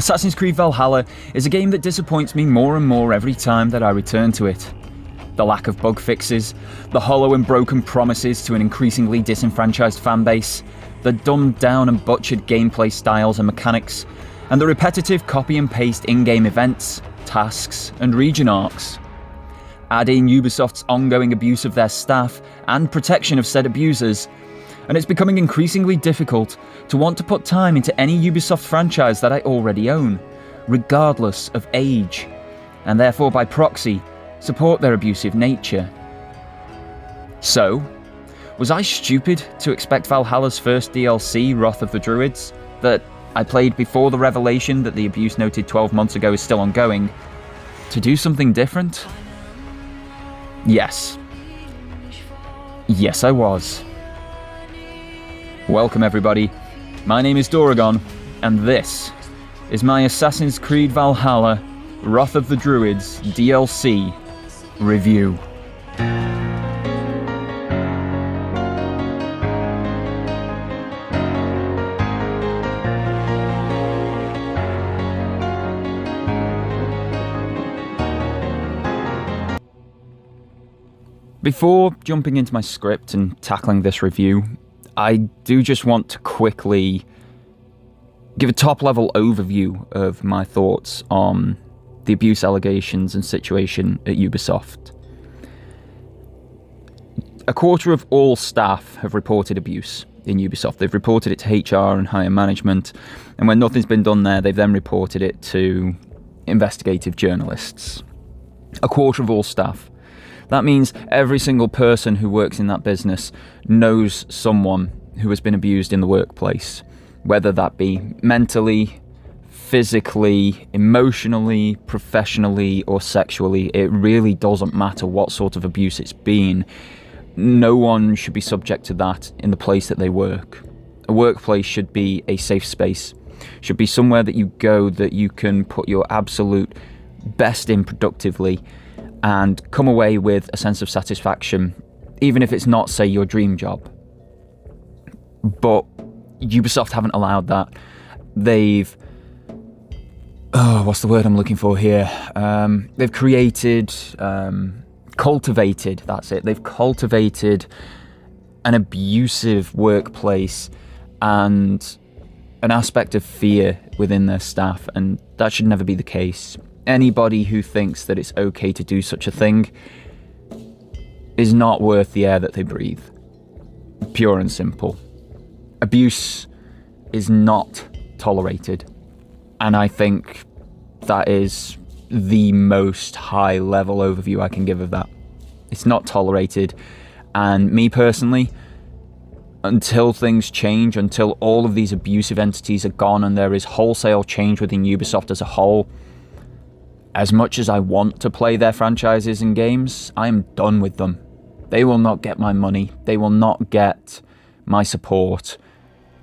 Assassin's Creed Valhalla is a game that disappoints me more and more every time that I return to it. The lack of bug fixes, the hollow and broken promises to an increasingly disenfranchised fanbase, the dumbed down and butchered gameplay styles and mechanics, and the repetitive copy and paste in-game events, tasks, and region arcs. Add in Ubisoft's ongoing abuse of their staff and protection of said abusers, and it's becoming increasingly difficult to want to put time into any Ubisoft franchise that I already own, regardless of age, and therefore by proxy, support their abusive nature. So, was I stupid to expect Valhalla's first DLC, Wrath of the Druids, that I played before the revelation that the abuse noted 12 months ago is still ongoing, to do something different? Yes. Yes, I was. Welcome everybody, my name is Doragon, and this is my Assassin's Creed Valhalla Wrath of the Druids DLC review. Before jumping into my script and tackling this review, I do just want to quickly give a top-level overview of my thoughts on the abuse allegations and situation at Ubisoft. A quarter of all staff have reported abuse in Ubisoft. They've reported it to HR and higher management, and when nothing's been done there, they've then reported it to investigative journalists. A quarter of all staff. That means every single person who works in that business knows someone who has been abused in the workplace, whether that be mentally, physically, emotionally, professionally, or sexually. It really doesn't matter what sort of abuse it's been. No one should be subject to that in the place that they work. A workplace should be a safe space, should be somewhere that you go that you can put your absolute best in productively and come away with a sense of satisfaction, even if it's not, say, your dream job. But Ubisoft haven't allowed that. They've... what's the word I'm looking for here? They've created... cultivated, that's it. They've cultivated an abusive workplace and an aspect of fear within their staff, and that should never be the case. Anybody who thinks that it's okay to do such a thing is not worth the air that they breathe. Pure and simple. Abuse is not tolerated, and I think that is the most high-level overview I can give of that. It's not tolerated, and me personally, until things change, until all of these abusive entities are gone and there is wholesale change within Ubisoft as a whole, as much as I want to play their franchises and games, I am done with them. They will not get my money. They will not get my support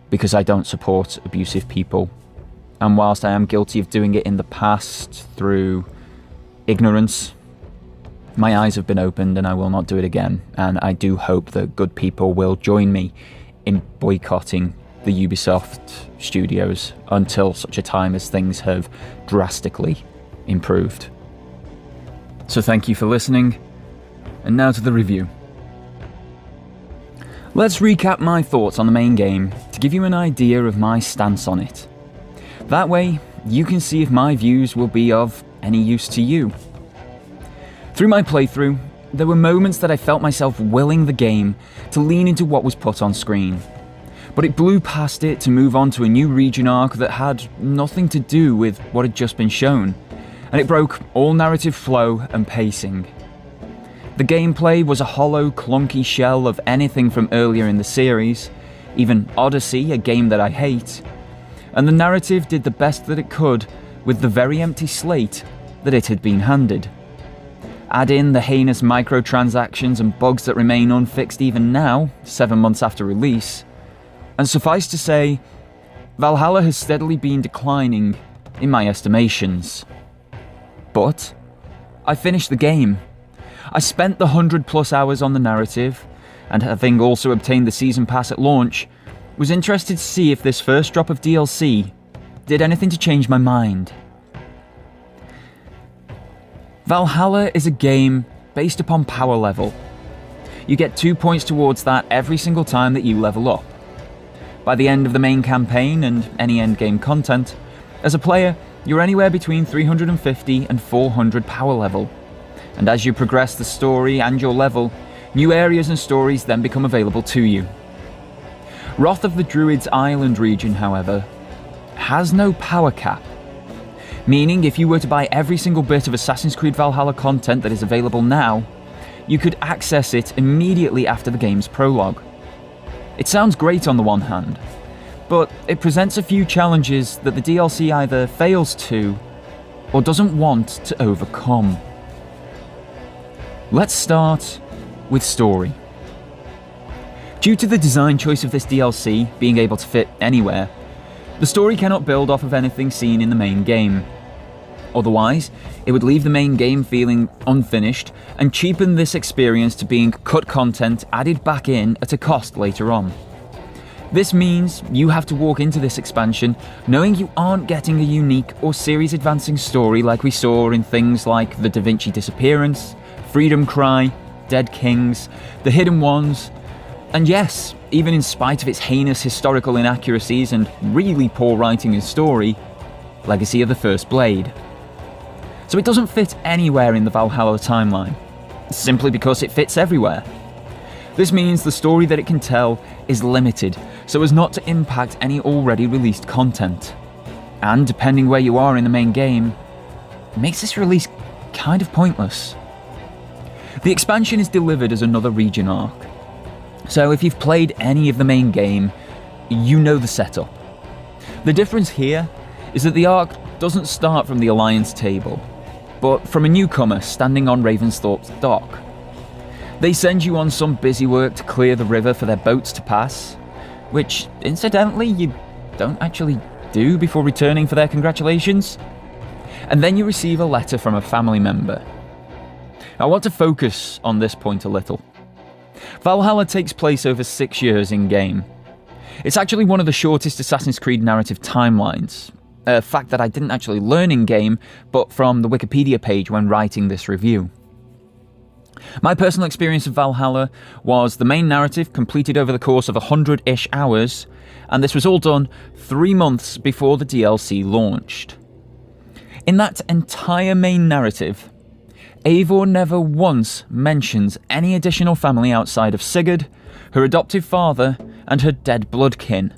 because I don't support abusive people. And whilst I am guilty of doing it in the past through ignorance, my eyes have been opened and I will not do it again. And I do hope that good people will join me in boycotting the Ubisoft studios until such a time as things have drastically improved. So thank you for listening, and now to the review. Let's recap my thoughts on the main game to give you an idea of my stance on it. That way, you can see if my views will be of any use to you. Through my playthrough, there were moments that I felt myself willing the game to lean into what was put on screen, but it blew past it to move on to a new region arc that had nothing to do with what had just been shown, and it broke all narrative flow and pacing. The gameplay was a hollow, clunky shell of anything from earlier in the series, even Odyssey, a game that I hate, and the narrative did the best that it could with the very empty slate that it had been handed. Add in the heinous microtransactions and bugs that remain unfixed even now, 7 months after release, and suffice to say, Valhalla has steadily been declining in my estimations. But I finished the game. I spent the 100+ hours on the narrative, and having also obtained the season pass at launch, was interested to see if this first drop of DLC did anything to change my mind. Valhalla is a game based upon power level. You get 2 points towards that every single time that you level up. By the end of the main campaign and any endgame content, as a player, you're anywhere between 350 and 400 power level. And as you progress the story and your level, new areas and stories then become available to you. Wrath of the Druids Island region, however, has no power cap. Meaning if you were to buy every single bit of Assassin's Creed Valhalla content that is available now, you could access it immediately after the game's prologue. It sounds great on the one hand, but it presents a few challenges that the DLC either fails to or doesn't want to overcome. Let's start with story. Due to the design choice of this DLC being able to fit anywhere, the story cannot build off of anything seen in the main game. Otherwise, it would leave the main game feeling unfinished and cheapen this experience to being cut content added back in at a cost later on. This means you have to walk into this expansion knowing you aren't getting a unique or series advancing story like we saw in things like the Da Vinci Disappearance, Freedom Cry, Dead Kings, The Hidden Ones, and yes, even in spite of its heinous historical inaccuracies and really poor writing and story, Legacy of the First Blade. So it doesn't fit anywhere in the Valhalla timeline, simply because it fits everywhere. This means the story that it can tell is limited, so as not to impact any already released content. And depending where you are in the main game, it makes this release kind of pointless. The expansion is delivered as another region arc. So if you've played any of the main game, you know the setup. The difference here is that the arc doesn't start from the Alliance table, but from a newcomer standing on Ravensthorpe's dock. They send you on some busy work to clear the river for their boats to pass, which, incidentally, you don't actually do before returning for their congratulations. And then you receive a letter from a family member. I want to focus on this point a little. Valhalla takes place over 6 years in-game. It's actually one of the shortest Assassin's Creed narrative timelines, a fact that I didn't actually learn in-game, but from the Wikipedia page when writing this review. My personal experience of Valhalla was the main narrative completed over the course of 100-ish hours, and this was all done 3 months before the DLC launched. In that entire main narrative, Eivor never once mentions any additional family outside of Sigurd, her adoptive father, and her dead bloodkin.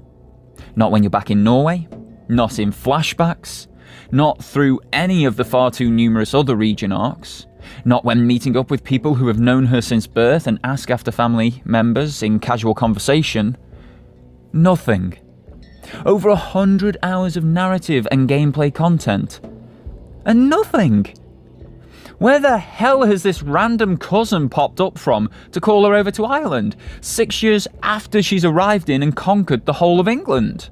Not when you're back in Norway, not in flashbacks, not through any of the far too numerous other region arcs, not when meeting up with people who have known her since birth and ask after family members in casual conversation. Nothing. Over 100 hours of narrative and gameplay content. And nothing! Where the hell has this random cousin popped up from to call her over to Ireland, 6 years after she's arrived in and conquered the whole of England?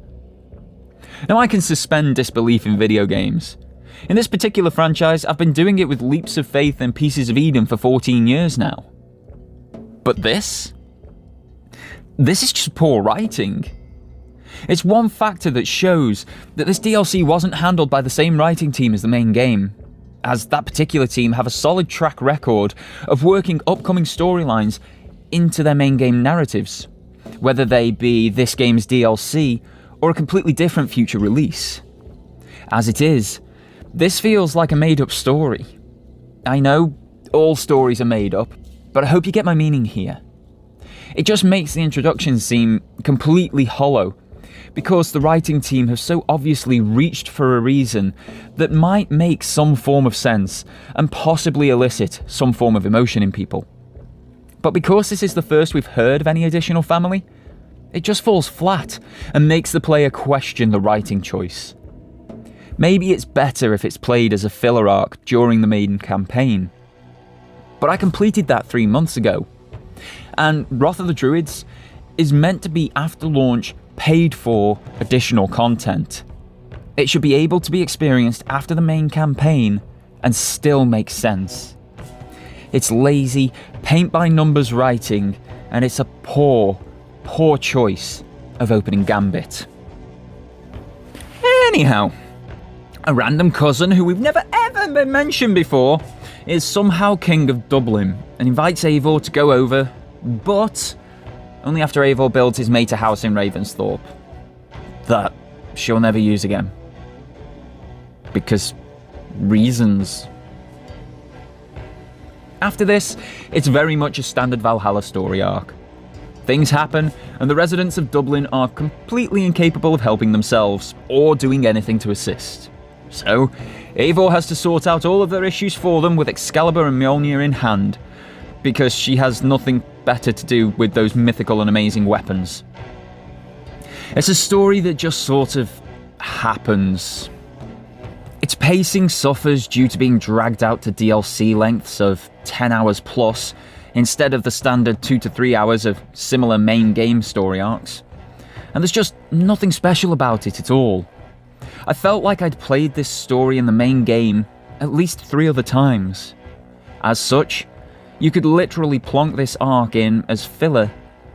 Now I can suspend disbelief in video games. In this particular franchise, I've been doing it with leaps of faith and pieces of Eden for 14 years now. But this? This is just poor writing. It's one factor that shows that this DLC wasn't handled by the same writing team as the main game, as that particular team have a solid track record of working upcoming storylines into their main game narratives, whether they be this game's DLC or a completely different future release. As it is, this feels like a made-up story. I know all stories are made up, but I hope you get my meaning here. It just makes the introduction seem completely hollow, because the writing team have so obviously reached for a reason that might make some form of sense and possibly elicit some form of emotion in people. But because this is the first we've heard of any additional family, it just falls flat and makes the player question the writing choice. Maybe it's better if it's played as a filler arc during the main campaign. But I completed that 3 months ago, and Wrath of the Druids is meant to be after launch paid for additional content. It should be able to be experienced after the main campaign and still make sense. It's lazy, paint-by-numbers writing, and it's a poor choice of opening gambit. Anyhow, a random cousin who we've never ever been mentioned before is somehow king of Dublin and invites Eivor to go over, but only after Eivor builds his mate a house in Ravensthorpe. That she'll never use again. Because reasons. After this, it's very much a standard Valhalla story arc. Things happen, and the residents of Dublin are completely incapable of helping themselves, or doing anything to assist. So, Eivor has to sort out all of their issues for them with Excalibur and Mjolnir in hand, because she has nothing better to do with those mythical and amazing weapons. It's a story that just sort of happens. Its pacing suffers due to being dragged out to DLC lengths of 10 hours plus, instead of the standard 2 to 3 hours of similar main game story arcs. And there's just nothing special about it at all. I felt like I'd played this story in the main game at least 3 other times. As such, you could literally plonk this arc in as filler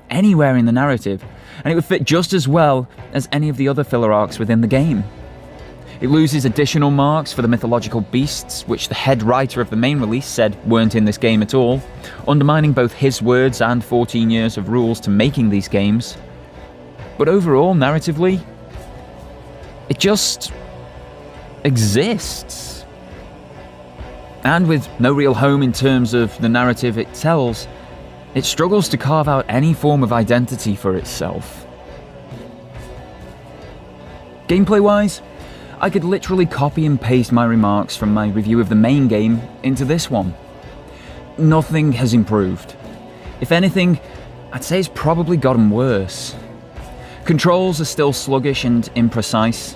anywhere in the narrative, and it would fit just as well as any of the other filler arcs within the game. It loses additional marks for the mythological beasts, which the head writer of the main release said weren't in this game at all, undermining both his words and 14 years of rules to making these games. But overall, narratively, it just exists. And with no real home in terms of the narrative it tells, it struggles to carve out any form of identity for itself. Gameplay-wise, I could literally copy and paste my remarks from my review of the main game into this one. Nothing has improved. If anything, I'd say it's probably gotten worse. Controls are still sluggish and imprecise.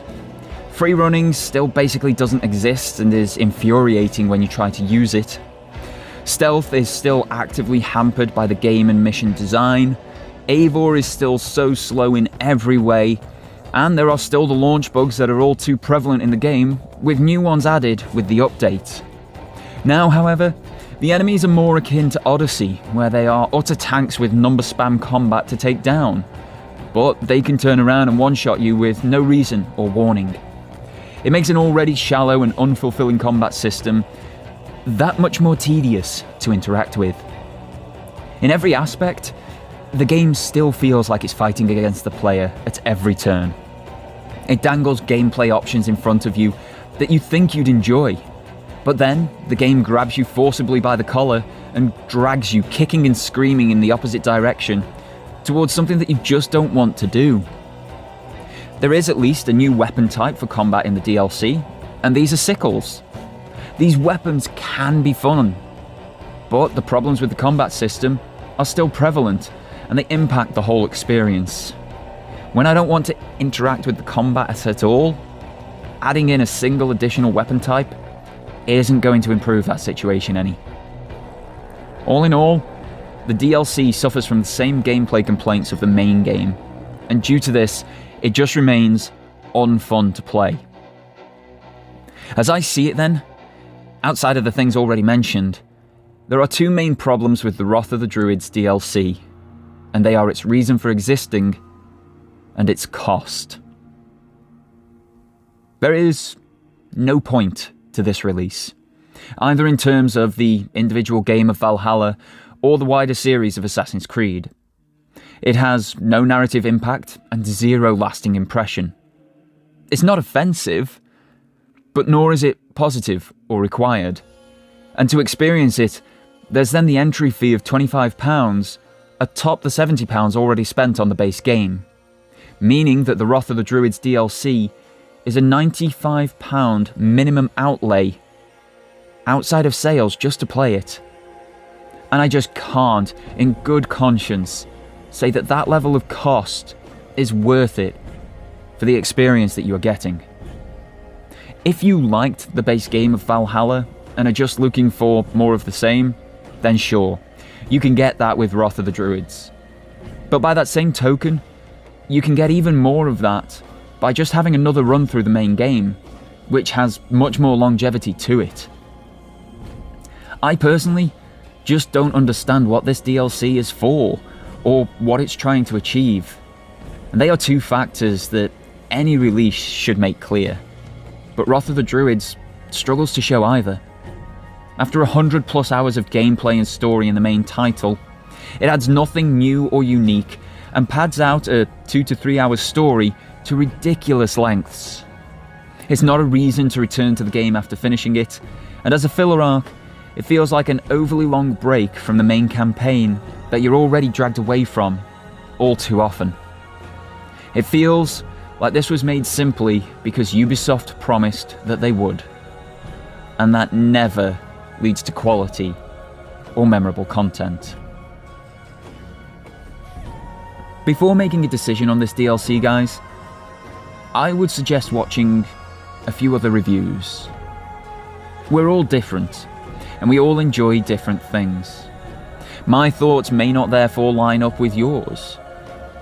Free running still basically doesn't exist and is infuriating when you try to use it. Stealth is still actively hampered by the game and mission design. Eivor is still so slow in every way, and there are still the launch bugs that are all too prevalent in the game, with new ones added with the update. Now, however, the enemies are more akin to Odyssey, where they are utter tanks with number spam combat to take down, but they can turn around and one-shot you with no reason or warning. It makes an already shallow and unfulfilling combat system that much more tedious to interact with. In every aspect, the game still feels like it's fighting against the player at every turn. It dangles gameplay options in front of you that you think you'd enjoy, but then the game grabs you forcibly by the collar and drags you kicking and screaming in the opposite direction towards something that you just don't want to do. There is at least a new weapon type for combat in the DLC, and these are sickles. These weapons can be fun, but the problems with the combat system are still prevalent, and they impact the whole experience. When I don't want to interact with the combat at all, adding in a single additional weapon type isn't going to improve that situation any. All in all, the DLC suffers from the same gameplay complaints of the main game, and due to this, it just remains unfun to play. As I see it then, outside of the things already mentioned, there are 2 main problems with the Wrath of the Druids DLC, and they are its reason for existing and its cost. There is no point to this release, either in terms of the individual game of Valhalla or the wider series of Assassin's Creed. It has no narrative impact and 0 lasting impression. It's not offensive, but nor is it positive or required. And to experience it, there's then the entry fee of £25 atop the £70 already spent on the base game, meaning that the Wrath of the Druids DLC is a £95 minimum outlay outside of sales just to play it. And I just can't, in good conscience, say that that level of cost is worth it for the experience that you are getting. If you liked the base game of Valhalla and are just looking for more of the same, then sure, you can get that with Wrath of the Druids. But by that same token, you can get even more of that by just having another run through the main game, which has much more longevity to it. I personally just don't understand what this DLC is for, or what it's trying to achieve. And they are 2 factors that any release should make clear. But Wrath of the Druids struggles to show either. After 100+ hours of gameplay and story in the main title, it adds nothing new or unique and pads out a 2 to 3 hour story to ridiculous lengths. It's not a reason to return to the game after finishing it, and as a filler arc, it feels like an overly long break from the main campaign that you're already dragged away from all too often. It feels like this was made simply because Ubisoft promised that they would, and that never leads to quality or memorable content. Before making a decision on this DLC, guys, I would suggest watching a few other reviews. We're all different, and we all enjoy different things. My thoughts may not therefore line up with yours,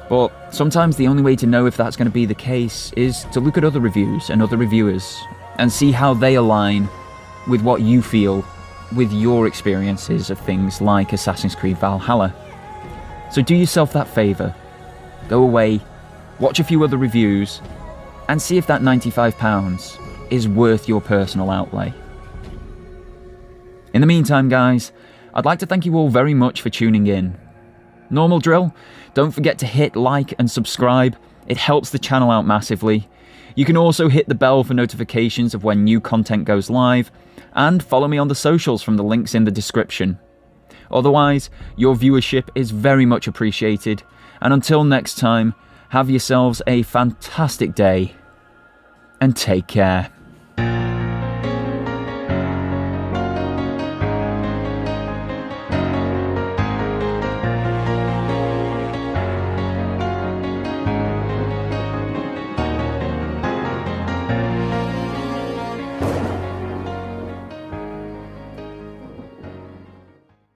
but sometimes the only way to know if that's going to be the case is to look at other reviews and other reviewers and see how they align with what you feel with your experiences of things like Assassin's Creed Valhalla. So do yourself that favour, go away, watch a few other reviews, and see if that £95 is worth your personal outlay. In the meantime, guys, I'd like to thank you all very much for tuning in. Normal drill, don't forget to hit like and subscribe, it helps the channel out massively. You can also hit the bell for notifications of when new content goes live, and follow me on the socials from the links in the description. Otherwise, your viewership is very much appreciated, and until next time, have yourselves a fantastic day, and take care.